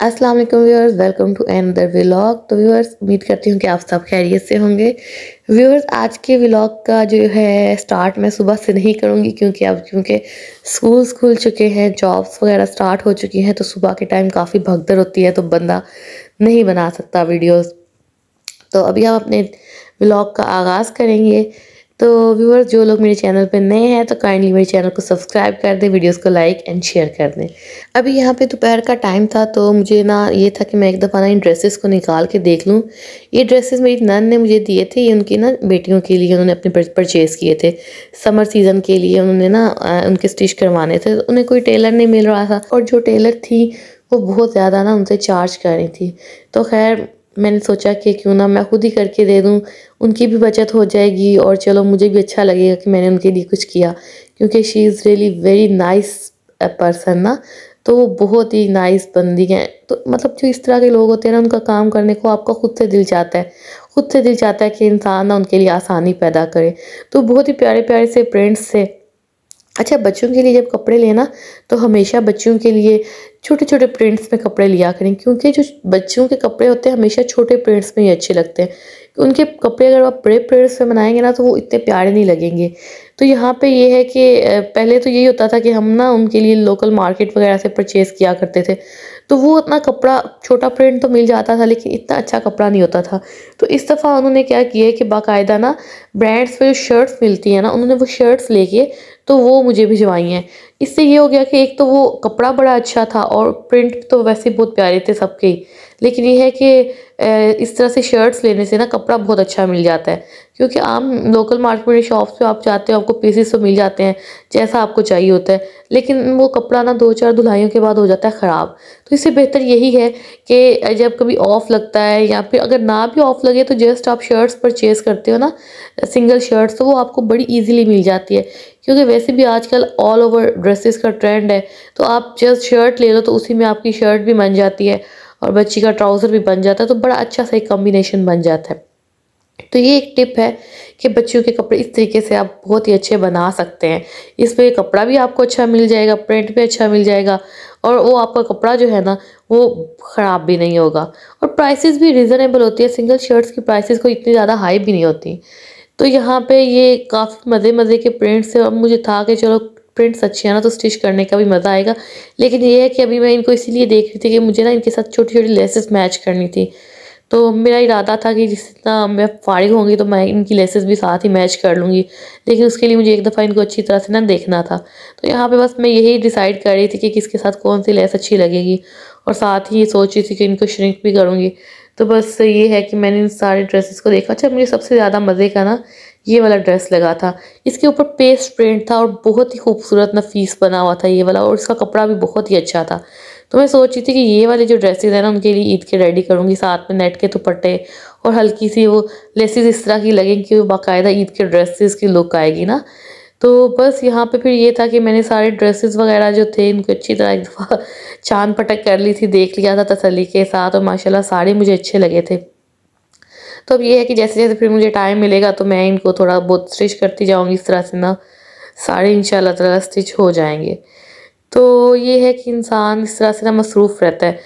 अस्सलाम वालेकुम viewers, welcome to another vlog. तो व्यूअर्स, उम्मीद करती हूँ कि आप सब खैरियत से होंगे। व्यूअर्स, आज के व्लॉग का जो है स्टार्ट मैं सुबह से नहीं करूँगी क्योंकि स्कूल्स खुल चुके हैं, जॉब्स वगैरह स्टार्ट हो चुकी हैं, तो सुबह के टाइम काफ़ी भगदड़ होती है, तो बंदा नहीं बना सकता वीडियोस। तो अभी हम अपने व्लॉग का आगाज़ करेंगे। तो व्यूअर्स, जो लोग मेरे चैनल पर नए हैं तो काइंडली मेरे चैनल को सब्सक्राइब कर दें, वीडियोस को लाइक एंड शेयर कर दें। अभी यहाँ पे दोपहर का टाइम था, तो मुझे ना ये था कि मैं एक दफ़ा ना इन ड्रेसेस को निकाल के देख लूँ। ये ड्रेसेस मेरी नन ने मुझे दिए थे, ये उनकी ना बेटियों के लिए उन्होंने अपने परचेज़ किए थे। समर सीज़न के लिए उन्होंने ना उनके स्टिच करवाने थे, तो उन्हें कोई टेलर नहीं मिल रहा था, और जो टेलर थी वो बहुत ज़्यादा ना उनसे चार्ज कर रही थी। तो खैर मैंने सोचा कि क्यों ना मैं खुद ही करके दे दूँ, उनकी भी बचत हो जाएगी और चलो मुझे भी अच्छा लगेगा कि मैंने उनके लिए कुछ किया, क्योंकि she is really very nice person ना। तो वो बहुत ही नाइस बंदी हैं। तो मतलब जो इस तरह के लोग होते हैं ना, उनका काम करने को आपका खुद से दिल चाहता है, खुद से दिल चाहता है कि इंसान ना उनके लिए आसानी पैदा करे। तो बहुत ही प्यारे प्यारे से प्रिंट्स से। अच्छा, बच्चों के लिए जब कपड़े लेना तो हमेशा बच्चों के लिए छोटे छोटे प्रिंट्स में कपड़े लिया करें, क्योंकि जो बच्चों के कपड़े होते हैं हमेशा छोटे प्रिंट्स में ही अच्छे लगते हैं। उनके कपड़े अगर आप बड़े प्रिंट्स में बनाएंगे ना तो वो इतने प्यारे नहीं लगेंगे। तो यहाँ पे ये है कि पहले तो यही होता था कि हम ना उनके लिए लोकल मार्केट वगैरह से परचेज़ किया करते थे, तो वो उतना कपड़ा छोटा प्रिंट तो मिल जाता था लेकिन इतना अच्छा कपड़ा नहीं होता था। तो इस दफ़ा उन्होंने क्या किया है कि बाकायदा ना ब्रांड्स पे जो शर्ट्स मिलती हैं ना, उन्होंने वो शर्ट्स लेके तो वो मुझे भिजवाई हैं। इससे ये हो गया कि एक तो वो कपड़ा बड़ा अच्छा था और प्रिंट तो वैसे बहुत प्यारे थे सबके ही। लेकिन ये है कि इस तरह से शर्ट्स लेने से ना कपड़ा बहुत अच्छा मिल जाता है, क्योंकि आम लोकल मार्केट में शॉप्स पे आप जाते हो आपको पीसेस तो मिल जाते हैं जैसा आपको चाहिए होता है, लेकिन वो कपड़ा ना 2-4 धुलाइयों के बाद हो जाता है ख़राब। तो इससे बेहतर यही है कि जब कभी ऑफ़ लगता है या फिर अगर ना भी ऑफ़ लगे तो जस्ट आप शर्ट्स परचेज़ करते हो ना, सिंगल शर्ट्स, तो वो आपको बड़ी ईज़िली मिल जाती है। क्योंकि वैसे भी आजकल ऑल ओवर ड्रेसेस का ट्रेंड है, तो आप जस्ट शर्ट ले लो तो उसी में आपकी शर्ट भी बन जाती है और बच्ची का ट्राउज़र भी बन जाता है, तो बड़ा अच्छा सा एक कॉम्बिनेशन बन जाता है। तो ये एक टिप है कि बच्चों के कपड़े इस तरीके से आप बहुत ही अच्छे बना सकते हैं। इसमें कपड़ा भी आपको अच्छा मिल जाएगा, प्रिंट भी अच्छा मिल जाएगा, और वो आपका कपड़ा जो है ना वो ख़राब भी नहीं होगा, और प्राइसेस भी रीज़नेबल होती है। सिंगल शर्ट्स की प्राइसेस कोई इतनी ज़्यादा हाई भी नहीं होती। तो यहाँ पे ये काफ़ी मज़े-मज़े के प्रिंट्स थे, और मुझे था कि चलो प्रिंट्स अच्छे हैं ना तो स्टिच करने का भी मज़ा आएगा। लेकिन ये है कि अभी मैं इनको इसीलिए देख रही थी कि मुझे ना इनके साथ छोटी-छोटी लेसेस मैच करनी थी। तो मेरा इरादा था कि जितना मैं फ़ारिग होंगी तो मैं इनकी लेसेस भी साथ ही मैच कर लूँगी। लेकिन उसके लिए मुझे एक दफ़ा इनको अच्छी तरह से ना देखना था। तो यहाँ पे बस मैं यही डिसाइड कर रही थी कि किसके साथ कौन-सी लेस अच्छी लगेगी, और साथ ही ये सोच रही थी कि इनको श्रिंक भी करूँगी। तो बस ये है कि मैंने इन सारे ड्रेसेस को देखा। अच्छा, मुझे सबसे ज़्यादा मज़े का ना ये वाला ड्रेस लगा था। इसके ऊपर पेस्ट प्रिंट था और बहुत ही खूबसूरत नफ़ीस बना हुआ था ये वाला, और इसका कपड़ा भी बहुत ही अच्छा था। तो मैं सोच रही थी कि ये वाले जो ड्रेसेस हैं ना उनके लिए ईद के रेडी करूँगी, साथ में नेट के दुपट्टे और हल्की सी वो लेसेस इस तरह की लगेंगी कि वो बाकायदा ईद के ड्रेसेस की लुक आएगी ना। तो बस यहाँ पे फिर ये था कि मैंने सारे ड्रेसेस वगैरह जो थे इनको अच्छी तरह एक दफ़ा छान पटक कर ली थी, देख लिया था तसल्ली के साथ, और माशाल्लाह सारे मुझे अच्छे लगे थे। तो अब ये है कि जैसे-जैसे फिर मुझे टाइम मिलेगा तो मैं इनको थोड़ा बहुत स्टिच करती जाऊँगी, इस तरह से ना सारे इंशाल्लाह ताला स्टिच हो जाएँगे। तो ये है कि इंसान इस तरह से ना मसरूफ़ रहता है,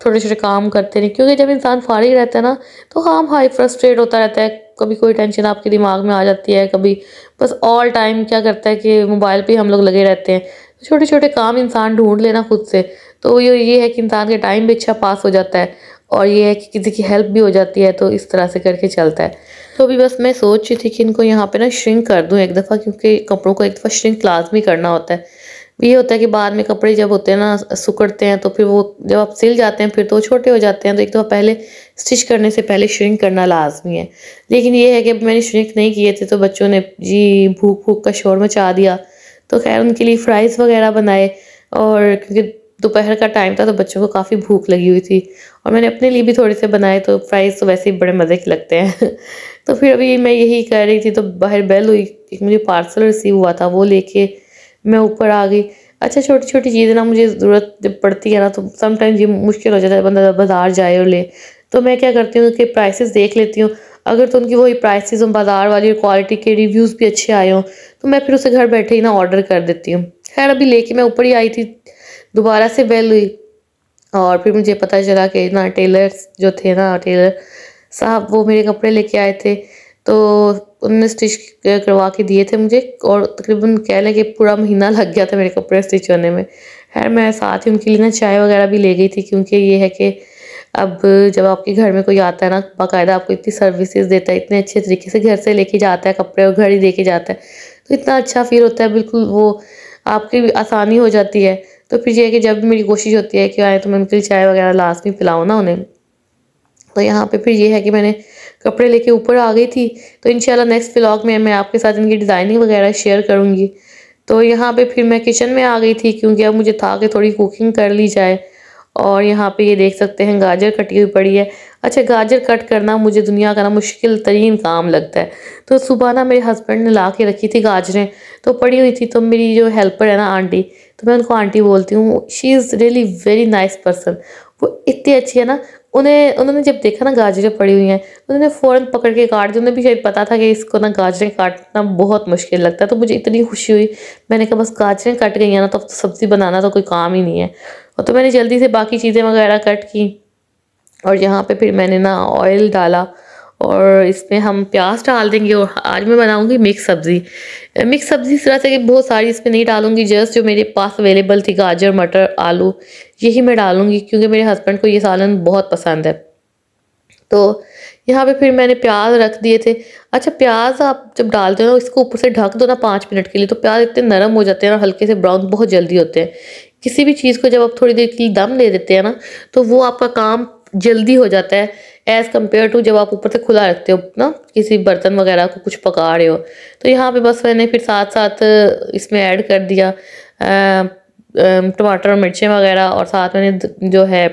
छोटे-छोटे काम करते रहें, क्योंकि जब इंसान फ़ारिग रहता है ना तो काम हाई फ्रस्ट्रेट होता रहता है। कभी कोई टेंशन आपके दिमाग में आ जाती है, कभी बस ऑल टाइम क्या करता है कि मोबाइल पे हम लोग लगे रहते हैं। छोटे-छोटे काम इंसान ढूँढ लेना खुद से, तो ये है कि इंसान का टाइम भी अच्छा पास हो जाता है, और ये है कि किसी की हेल्प भी हो जाती है, तो इस तरह से करके चलता है। तो अभी बस मैं सोच रही थी कि इनको यहाँ पे ना श्रिंक कर दूँ एक दफ़ा, क्योंकि कपड़ों को एक दफ़ा श्रिंक लाज़मी करना होता है। ये होता है कि बाद में कपड़े जब होते हैं ना सिकुड़ते हैं, तो फिर वो जब आप सिल जाते हैं फिर तो वो छोटे हो जाते हैं, तो एक दफ़ा पहले स्टिच करने से पहले श्रिंक करना लाज़मी है। लेकिन ये है कि अब मैंने श्रिंक नहीं किए थे तो बच्चों ने जी भूख-भूख का शोर मचा दिया। तो ख़ैर उनके लिए फ्राइज़ वग़ैरह बनाए, और क्योंकि दोपहर का टाइम था तो बच्चों को काफ़ी भूख लगी हुई थी, और मैंने अपने लिए भी थोड़े से बनाए, तो फ्राइज़ तो वैसे ही बड़े मज़े के लगते हैं। तो फिर अभी मैं यही कर रही थी तो बाहर बेल हुई, एक मुझे पार्सल रिसीव हुआ था, वो लेके मैं ऊपर आ गई। अच्छा, छोटी-छोटी चीज़ें ना मुझे ज़रूरत जब पड़ती है ना तो समटाइम्स ये मुश्किल हो जाता है बंदा बाज़ार जाए और ले। तो मैं क्या करती हूँ कि प्राइसेस देख लेती हूँ, अगर तो उनकी वही प्राइसेस हों बाज़ार वाली और क्वालिटी के रिव्यूज़ भी अच्छे आए हों, तो मैं फिर उसे घर बैठे ही ना ऑर्डर कर देती हूँ। ख़ैर अभी लेके मैं ऊपर ही आई थी, दोबारा से बेल हुई, और फिर मुझे पता चला कि ना टेलर्स जो थे ना, टेलर साहब वो मेरे कपड़े लेके आए थे, तो उन्होंने स्टिच करवा के दिए थे मुझे, और तकरीबन कह लें कि पूरा महीना लग गया था मेरे कपड़े स्टिच होने में। खैर मैं साथ ही उनके लिए ना चाय वगैरह भी ले गई थी, क्योंकि ये है कि अब जब आपके घर में कोई आता है ना, बाकायदा आपको इतनी सर्विसेज देता है, इतने अच्छे तरीके से घर से लेके जाता है कपड़े और घर ही दे के जाता है, तो इतना अच्छा फील होता है, बिल्कुल वो आपकी भी आसानी हो जाती है। तो फिर ये है कि जब भी मेरी कोशिश होती है कि आए तो मैं उनके लिए चाय वगैरह लास्ट में पिलाऊँ ना उन्हें। तो यहाँ पे फिर ये है कि मैंने कपड़े लेके ऊपर आ गई थी, तो इंशाल्लाह नेक्स्ट व्लॉग में मैं आपके साथ इनकी डिज़ाइनिंग वगैरह शेयर करूँगी। तो यहाँ पे फिर मैं किचन में आ गई थी, क्योंकि अब मुझे था कि थोड़ी कुकिंग कर ली जाए। और यहाँ पे ये देख सकते हैं गाजर कटी हुई पड़ी है। अच्छा, गाजर कट करना मुझे दुनिया का ना मुश्किल तरीन काम लगता है। तो सुबह ना मेरे हस्बैंड ने ला के रखी थी गाजरें, तो पड़ी हुई थी, तो मेरी जो हेल्पर है ना आंटी, तो मैं उनको आंटी बोलती हूँ, she is really very nice person. वो इतनी अच्छी है ना, उन्होंने जब देखा ना गाजरें पड़ी हुई हैं, उन्होंने फ़ौरन पकड़ के काट दी। उन्हें भी शायद पता था कि इसको ना गाजरें काटना बहुत मुश्किल लगता है, तो मुझे इतनी खुशी हुई। मैंने कहा बस गाजरें कट गई हैं ना, तो अब तो सब्ज़ी बनाना तो कोई काम ही नहीं है। और तो मैंने जल्दी से बाकी चीज़ें वगैरह कट की, और यहाँ पे फिर मैंने ना ऑयल डाला, और इसमें हम प्याज डाल देंगे। और आज मैं बनाऊंगी मिक्स सब्ज़ी। मिक्स सब्ज़ी इस तरह से कि बहुत सारी इसमें नहीं डालूंगी, जस्ट जो मेरे पास अवेलेबल थी गाजर मटर आलू, यही मैं डालूंगी, क्योंकि मेरे हस्बैंड को ये सालन बहुत पसंद है। तो यहाँ पे फिर मैंने प्याज रख दिए थे। अच्छा, प्याज आप जब डालते हो ना, इसको ऊपर से ढक दो ना 5 मिनट के लिए, तो प्याज इतने नरम हो जाते हैं ना, हल्के से ब्राउन बहुत जल्दी होते हैं। किसी भी चीज़ को जब आप थोड़ी देर के लिए दम दे देते हैं ना, तो वो आपका काम जल्दी हो जाता है, एज़ कम्पेयर टू जब आप ऊपर से खुला रखते हो ना, किसी बर्तन वगैरह को कुछ पका रहे हो। तो यहाँ पे बस मैंने फिर साथ साथ इसमें ऐड कर दिया टमाटर और मिर्चें वगैरह, और साथ मैंने जो है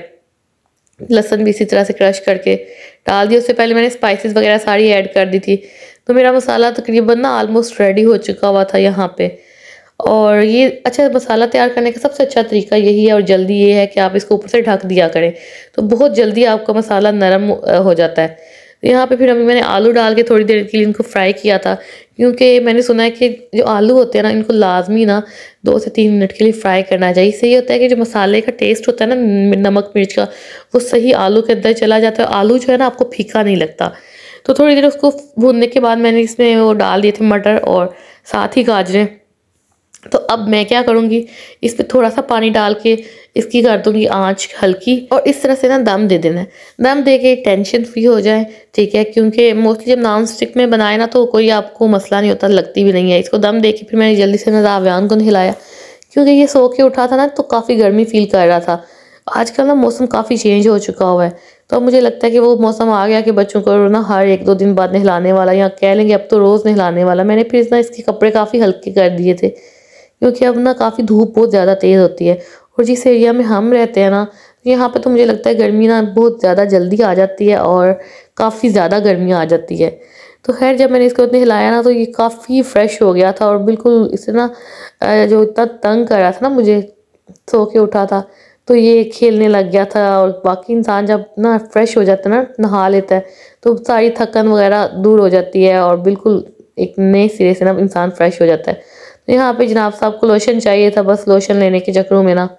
लहसुन भी इसी तरह से क्रश करके डाल दिया। उससे पहले मैंने स्पाइसेस वगैरह सारी ऐड कर दी थी। तो मेरा मसाला तकरीबन ना ऑलमोस्ट रेडी हो चुका हुआ था यहाँ पे। और ये अच्छा, मसाला तैयार करने का सबसे अच्छा तरीका यही है, और जल्दी ये है कि आप इसको ऊपर से ढक दिया करें, तो बहुत जल्दी आपका मसाला नरम हो जाता है। यहाँ पे फिर अभी मैंने आलू डाल के थोड़ी देर के लिए इनको फ्राई किया था, क्योंकि मैंने सुना है कि जो आलू होते हैं ना, इनको लाजमी ना 2 से 3 मिनट के लिए फ्राई करना चाहिए। इससे ये होता है कि जो मसाले का टेस्ट होता है ना, नमक मिर्च का, वो सही आलू के अंदर चला जाता है। आलू जो है ना आपको फीका नहीं लगता। तो थोड़ी देर उसको भूनने के बाद मैंने इसमें वो डाल दिए थे मटर और साथ ही गाजरें। तो अब मैं क्या करूँगी, इस पर थोड़ा सा पानी डाल के इसकी कर दूँगी आंच हल्की, और इस तरह से ना दम दे देना है। दम दे के टेंशन फ्री हो जाए, ठीक है, क्योंकि मोस्टली जब नॉन स्टिक में बनाए ना, तो कोई आपको मसला नहीं होता, लगती भी नहीं है। इसको दम दे के फिर मैंने जल्दी से ना राव्यान को हिलाया, क्योंकि ये सो के उठा था ना, तो काफ़ी गर्मी फील कर रहा था। आजकल ना मौसम काफ़ी चेंज हो चुका हुआ है, तो अब मुझे लगता है कि वो मौसम आ गया कि बच्चों को ना हर 1-2 दिन बाद नहलाने वाला, या कह लेंगे अब तो रोज़ नहलाने वाला। मैंने फिर ना इसके कपड़े काफ़ी हल्के कर दिए थे, क्योंकि अब ना काफ़ी धूप बहुत ज़्यादा तेज़ होती है, और जिस एरिया में हम रहते हैं ना, यहाँ पे तो मुझे लगता है गर्मी ना बहुत ज़्यादा जल्दी आ जाती है, और काफ़ी ज़्यादा गर्मी आ जाती है। तो खैर जब मैंने इसको इतने हिलाया ना, तो ये काफ़ी फ्रेश हो गया था, और बिल्कुल इसे ना जो इतना तंग कर रहा था ना मुझे, सो के उठा था, तो ये खेलने लग गया था। और बाकी इंसान जब ना फ्रेश हो जाता है ना, नहा लेता है, तो सारी थकन वगैरह दूर हो जाती है, और बिल्कुल एक नए सिरे से ना इंसान फ्रेश हो जाता है। तो यहाँ पे जनाब साहब को लोशन चाहिए था, बस लोशन लेने के चक्करों में ना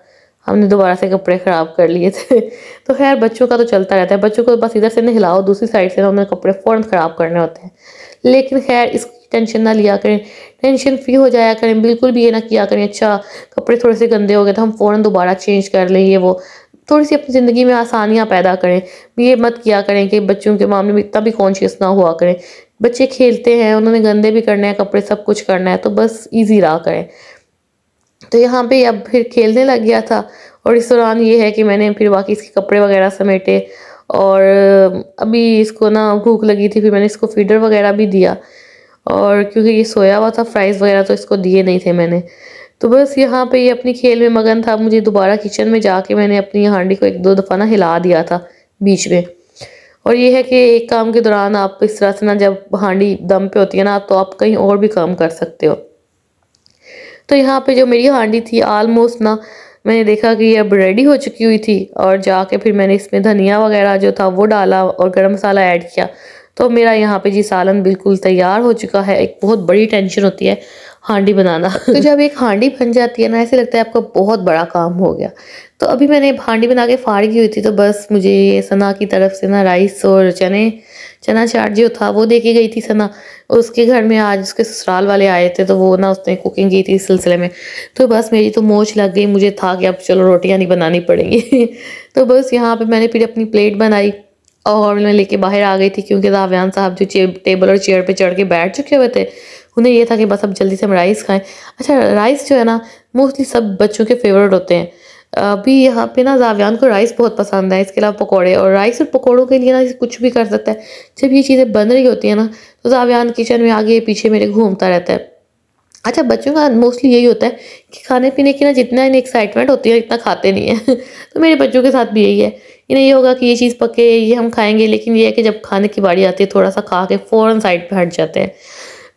हमने दोबारा से कपड़े ख़राब कर लिए थे। तो खैर बच्चों का तो चलता रहता है, बच्चों को बस इधर से नहलाओ, दूसरी साइड से ना उन्हें कपड़े फ़ौरन ख़राब करने होते हैं। लेकिन खैर इसकी टेंशन ना लिया करें, टेंशन फ्री हो जाया करें, बिल्कुल भी ये ना किया करें अच्छा कपड़े थोड़े से गंदे हो गए तो हम फ़ौरन दोबारा चेंज कर लें, ये वो थोड़ी सी अपनी ज़िंदगी में आसानियाँ पैदा करें। ये मत किया करें कि बच्चों के मामले में इतना भी कॉन्शियस ना हुआ करें। बच्चे खेलते हैं, उन्होंने गंदे भी करने हैं कपड़े, सब कुछ करना है, तो बस ईज़ी रहा करें। तो यहाँ पे अब फिर खेलने लग गया था, और इस दौरान ये है कि मैंने फिर बाकी इसके कपड़े वगैरह समेटे, और अभी इसको ना भूख लगी थी, फिर मैंने इसको फीडर वगैरह भी दिया, और क्योंकि ये सोया हुआ था फ्राइज़ वगैरह तो इसको दिए नहीं थे मैंने। तो बस यहाँ पे ये अपनी खेल में मगन था। मुझे दोबारा किचन में जाके मैंने अपनी हांडी को 1-2 दफ़ा ना हिला दिया था बीच में। और ये है कि एक काम के दौरान आप इस तरह से ना, जब हांडी दम पे होती है ना, तो आप कहीं और भी काम कर सकते हो। तो यहाँ पे जो मेरी हांडी थी ऑलमोस्ट ना, मैंने देखा कि ये अब रेडी हो चुकी हुई थी, और जाके फिर मैंने इसमें धनिया वगैरह जो था वो डाला, और गरम मसाला ऐड किया। तो मेरा यहाँ पे जी सालन बिल्कुल तैयार हो चुका है। एक बहुत बड़ी टेंशन होती है हांडी बनाना। तो जब एक हांडी बन जाती है ना, ऐसे लगता है आपका बहुत बड़ा काम हो गया। तो अभी मैंने हांडी बना के फाड़ हुई थी, तो बस मुझे सना की तरफ से ना राइस और चना चाट जो था वो दे के गई थी सना। उसके घर में आज उसके ससुराल वाले आए थे, तो वो ना उसने कुकिंग की थी इस सिलसिले में। तो बस मेरी तो मोच लग गई, मुझे था कि अब चलो रोटियां नहीं बनानी पड़ेंगी तो बस यहाँ पे मैंने फिर अपनी प्लेट बनाई और मैं लेके बाहर आ गई थी, क्योंकि जावियान साहब जो टेबल और चेयर पे चढ़ के बैठ चुके हुए थे, उन्हें ये था कि बस अब जल्दी से हम राइस खाएं। अच्छा, राइस जो है ना मोस्टली सब बच्चों के फेवरेट होते हैं। अभी यहाँ पे ना जावियान को राइस बहुत पसंद है, इसके अलावा पकौड़े, और राइस और पकौड़ों के लिए ना कुछ भी कर सकता है। जब ये चीज़ें बन रही होती है ना, तो जावियान किचन में आगे पीछे मेरे घूमता रहता है। अच्छा, बच्चों का मोस्टली यही होता है कि खाने पीने की ना जितना इन्हें एक्साइटमेंट होती है इतना खाते नहीं है तो मेरे बच्चों के साथ भी यही है। इन्हें ये होगा कि ये चीज़ पके, ये हम खाएंगे, लेकिन ये है कि जब खाने की बारी आती है थोड़ा सा खा के फ़ौरन साइड पे हट जाते हैं।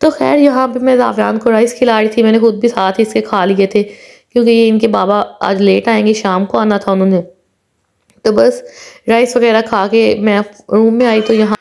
तो खैर यहाँ पे मैं जावियान को राइस खिला रही थी, मैंने खुद भी साथ ही इसके खा लिए थे, क्योंकि ये इनके बाबा आज लेट आएंगे, शाम को आना था उन्होंने। तो बस राइस वगैरह खा के मैं रूम में आई, तो यहाँ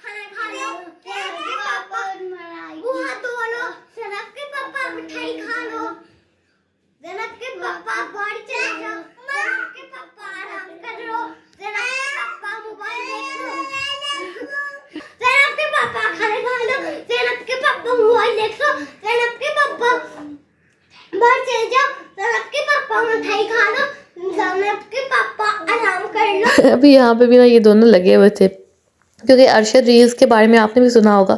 अभी यहाँ पे भी ना ये दोनों लगे हुए थे, क्योंकि अरशद रील्स के बारे में आपने भी सुना होगा,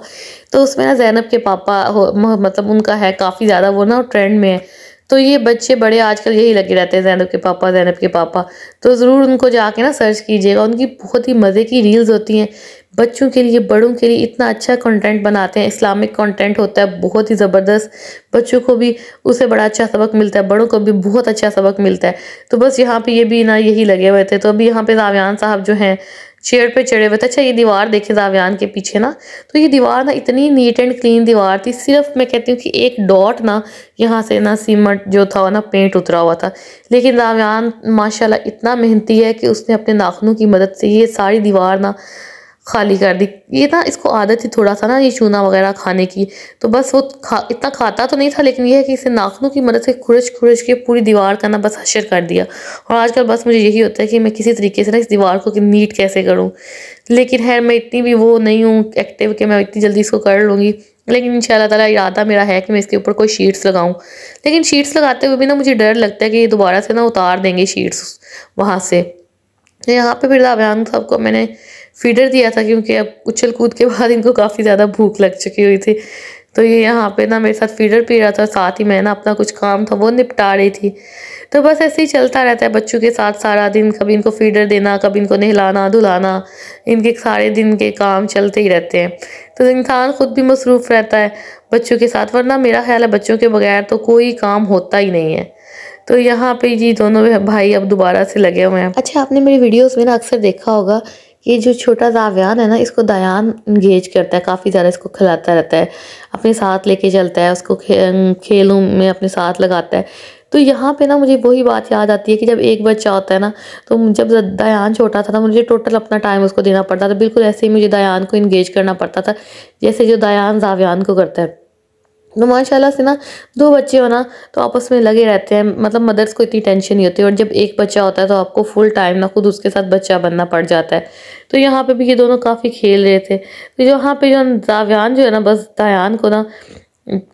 तो उसमें ना ज़ैनब के पापा मतलब उनका है काफ़ी ज़्यादा वो ना ट्रेंड में है। तो ये बच्चे बड़े आजकल यही लगे रहते हैं, ज़ैनब के पापा, ज़ैनब के पापा। तो ज़रूर उनको जाके ना सर्च कीजिएगा, उनकी बहुत ही मज़े की रील्स होती हैं। बच्चों के लिए, बड़ों के लिए इतना अच्छा कंटेंट बनाते हैं, इस्लामिक कंटेंट होता है बहुत ही ज़बरदस्त। बच्चों को भी उससे बड़ा अच्छा सबक मिलता है, बड़ों को भी बहुत अच्छा सबक मिलता है। तो बस यहाँ पे ये भी ना यही लगे हुए थे। तो अभी यहाँ पे जावियान साहब जो हैं चेयर पे चढ़े हुए थे। अच्छा, ये दीवार देखे जावियान के पीछे ना, तो ये दीवार ना इतनी नीट एंड क्लीन दीवार थी, सिर्फ मैं कहती हूँ कि एक डॉट ना यहाँ से ना सीमेंट जो था ना पेंट उतरा हुआ था। लेकिन जावियान माशाल्लाह इतना मेहनती है कि उसने अपने नाखूनों की मदद से ये सारी दीवार ना खाली कर दी। ये ना इसको आदत थी थोड़ा सा ना ये चूना वगैरह खाने की, तो बस वो इतना खाता तो नहीं था, लेकिन ये है कि इसे नाखूनों की मदद से खुरच खुरच के पूरी दीवार का ना बस हशर कर दिया। और आजकल बस मुझे यही होता है कि मैं किसी तरीके से ना इस दीवार को नीट कैसे करूँ। लेकिन खैर मैं इतनी भी वो नहीं हूँ एक्टिव कि मैं इतनी जल्दी इसको कर लूँगी, लेकिन इंशाल्लाह ताला इरादा मेरा है कि मैं इसके ऊपर कोई शीट्स लगाऊं। लेकिन शीट्स लगाते हुए भी ना मुझे डर लगता है कि ये दोबारा से ना उतार देंगे शीट्स वहाँ से। तो यहाँ पे फिर जावियान साहब को मैंने फीडर दिया था, क्योंकि अब उछल कूद के बाद इनको काफ़ी ज़्यादा भूख लग चुकी हुई थी। तो ये यहाँ पे ना मेरे साथ फीडर पी रहा था, साथ ही मैं ना अपना कुछ काम था वो निपटा रही थी। तो बस ऐसे ही चलता रहता है बच्चों के साथ सारा दिन, कभी इनको फीडर देना, कभी इनको नहलाना धुलाना, इनके सारे दिन के काम चलते ही रहते हैं। तो इंसान खुद भी मसरूफ़ रहता है बच्चों के साथ, वरना मेरा ख्याल है बच्चों के बगैर तो कोई काम होता ही नहीं है। तो यहाँ पे जी दोनों भाई अब दोबारा से लगे हुए हैं। अच्छा, आपने मेरी वीडियोस में ना अक्सर देखा होगा कि जो छोटा जावियान है ना, इसको दायान इंगेज करता है काफ़ी ज़्यादा, इसको खिलाता रहता है, अपने साथ लेके चलता है, उसको खेलों में अपने साथ लगाता है। तो यहाँ पे ना मुझे वही बात याद आती है कि जब एक बच्चा होता है ना, तो जब दायान छोटा था ना, मुझे टोटल अपना टाइम उसको देना पड़ता था, बिल्कुल ऐसे ही मुझे दायान को इंगेज करना पड़ता था जैसे जो दायान जावियान को करता है। तो माशाल्लाह से ना दो बच्चे हो ना तो आपस में लगे रहते हैं, मतलब मदर्स को इतनी टेंशन नहीं होती, और जब एक बच्चा होता है तो आपको फुल टाइम ना खुद उसके साथ बच्चा बनना पड़ जाता है। तो यहाँ पे भी ये दोनों काफ़ी खेल रहे थे। तो यहाँ पे जो जावियान जो है ना, बस दायान को ना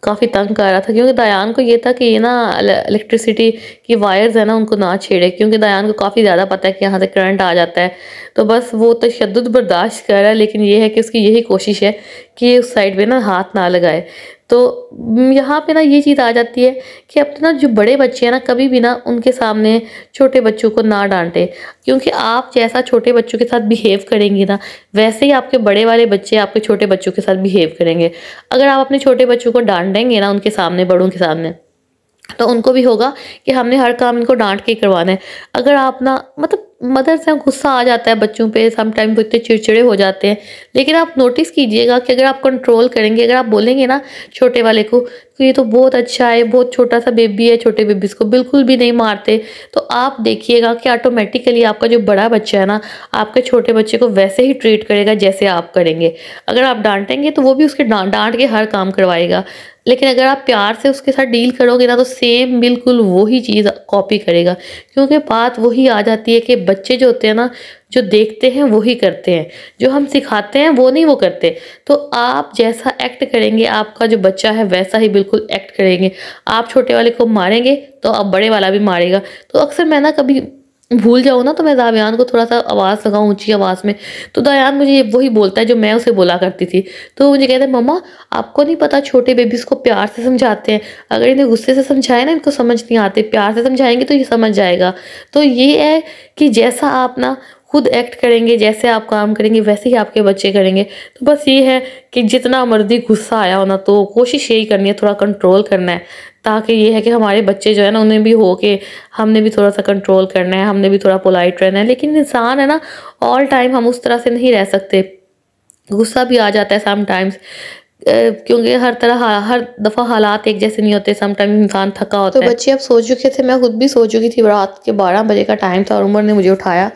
काफ़ी तंग कर रहा था, क्योंकि दायान को ये था कि ये ना इलेक्ट्रिसिटी की वायर्स है ना उनको ना छेड़े, क्योंकि दायान को काफ़ी ज़्यादा पता है कि यहाँ से करंट आ जाता है। तो बस वो तशद्दुद बर्दाश्त कर रहा है, लेकिन ये है कि उसकी यही कोशिश है कि उस साइड पे ना हाथ ना लगाए। तो यहाँ पे ना ये चीज़ आ जाती है कि अपने ना जो बड़े बच्चे हैं ना, कभी भी ना उनके सामने छोटे बच्चों को ना डांटे, क्योंकि आप जैसा छोटे बच्चों के साथ बिहेव करेंगे ना, वैसे ही आपके बड़े वाले बच्चे आपके छोटे बच्चों के साथ बिहेव करेंगे। अगर आप अपने छोटे बच्चों को डांटेंगे ना उनके सामने, बड़ों के सामने, तो उनको भी होगा कि हमने हर काम इनको डांट के करवाना है। अगर आप ना मतलब मदर से गुस्सा आ जाता है बच्चों पे, सम टाइम वो इतने चिड़चिड़े हो जाते हैं, लेकिन आप नोटिस कीजिएगा कि अगर आप कंट्रोल करेंगे, अगर आप बोलेंगे ना छोटे वाले को कि ये तो बहुत अच्छा है, बहुत छोटा सा बेबी है, छोटे बेबीज़ को बिल्कुल भी नहीं मारते, तो आप देखिएगा कि ऑटोमेटिकली आपका जो बड़ा बच्चा है ना, आपके छोटे बच्चे को वैसे ही ट्रीट करेगा जैसे आप करेंगे। अगर आप डांटेंगे तो वो भी उसके डांट के हर काम करवाएगा। लेकिन अगर आप प्यार से उसके साथ डील करोगे ना तो सेम बिल्कुल वही चीज़ कॉपी करेगा। क्योंकि बात वही आ जाती है कि बच्चे जो होते हैं ना, जो देखते हैं वही करते हैं, जो हम सिखाते हैं वो नहीं वो करते। तो आप जैसा एक्ट करेंगे आपका जो बच्चा है वैसा ही बिल्कुल एक्ट करेंगे। आप छोटे वाले को मारेंगे तो अब बड़े वाला भी मारेगा। तो अक्सर मैं ना कभी भूल जाऊँ ना तो मैं दायान को थोड़ा-सा आवाज़ लगाऊँ ऊँची आवाज़ में, तो दायान मुझे वही बोलता है जो मैं उसे बोला करती थी। तो वो मुझे कहता है, मम्मा आपको नहीं पता छोटे बेबीज़ को प्यार से समझाते हैं, अगर इन्हें गुस्से से समझाएँ ना इनको समझ नहीं आते, प्यार से समझाएँगे तो ये समझ जाएगा। तो ये है कि जैसा आप ना खुद एक्ट करेंगे, जैसे आप काम करेंगे वैसे ही आपके बच्चे करेंगे। तो बस ये है कि जितना मर्ज़ी गुस्सा आया हो ना तो कोशिश यही करनी है थोड़ा कंट्रोल करना है, ताकि ये है कि हमारे बच्चे जो है ना उन्हें भी हो कि हमने भी थोड़ा-सा कंट्रोल करना है, हमने भी थोड़ा पोलाइट रहना है। लेकिन इंसान है ना, ऑल टाइम हम उस तरह से नहीं रह सकते। गुस्सा भी आ जाता है समटाइम्स, क्योंकि हर दफ़ा हालात एक जैसे नहीं होते, समटाइम इंसान थका होता है। तो बच्चे अब सो चुके थे, मैं खुद भी सो चुकी थी, रात के 12 बजे का टाइम था और उमर ने मुझे उठाया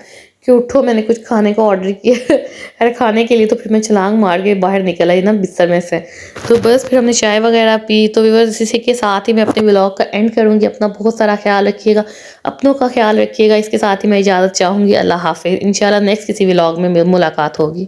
कि उठो, मैंने कुछ खाने का ऑर्डर किया है खाने के लिए। तो फिर मैं छलांग मार के बाहर निकल आई ना बिस्तर में से। तो बस फिर हमने चाय वगैरह पी। तो व्यूअर्स इसी के साथ ही मैं अपने व्लॉग का एंड करूँगी। अपना बहुत सारा ख्याल रखिएगा, अपनों का ख्याल रखिएगा। इसके साथ ही मैं इजाज़त चाहूँगी। अल्लाह हाफ़िज़। इंशाल्लाह नेक्स्ट किसी व्लॉग में मुलाकात होगी।